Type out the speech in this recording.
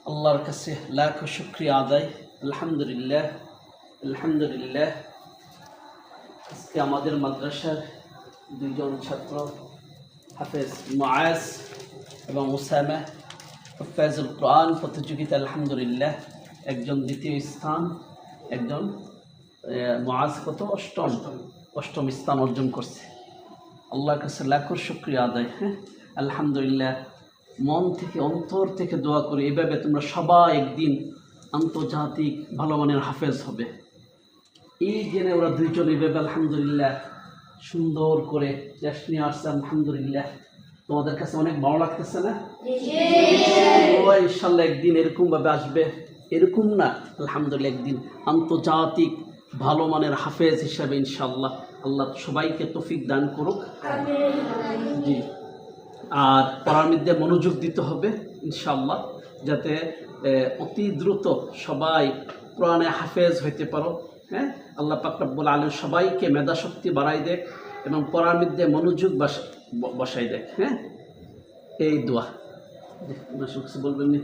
আল্লাহর কাছে লাখ শুকরিয়া আদায়। আলহামদুলিল্লাহ আলহামদুলিল্লাহ। আজকে আমাদের মাদ্রাসার দুইজন ছাত্র হাফেজ মুআজ এবং উসামা হুফাজুল কোরআন প্রতিযোগিতা আলহামদুলিল্লাহ একজন দ্বিতীয় স্থান, একজন মুআজ কত অষ্টম স্থান অর্জন করছে। আল্লাহর কাছে লাখ শুকরিয়া আদায়। হ্যাঁ, আলহামদুলিল্লাহ। মন থেকে অন্তর থেকে দোয়া করি এভাবে তোমরা সবাই একদিন আন্তর্জাতিক ভালো মানের হাফেজ হবে। এই জেনে ওরা দুইজন এইভাবে আলহামদুলিল্লাহ সুন্দর করে টেস্ট নিয়ে আসছে। আলহামদুলিল্লাহ, তোমাদের কাছে অনেক ভালো লাগতেছে না? ইনশাল্লাহ একদিন এরকমভাবে আসবে, এরকম না আলহামদুলিল্লাহ একদিন আন্তর্জাতিক ভালো মানের হাফেজ হিসাবে ইনশাল্লাহ আল্লাহ সবাইকে তৌফিক দান করুক। জি, আর পড়ার মধ্যে মনোযোগ দিতে হবে ইনশাআল্লাহ, যাতে অতি দ্রুত সবাই কোরআনে হাফেজ হইতে পারো। হ্যাঁ, আল্লাহ পাক রব্বুল আলামিন সবাইকে মেধা শক্তি বাড়াই দেখ এবং পড়ার মধ্যে মনোযোগ বসাই দেখ। হ্যাঁ, এই দোয়া। কিছু বলবেন না?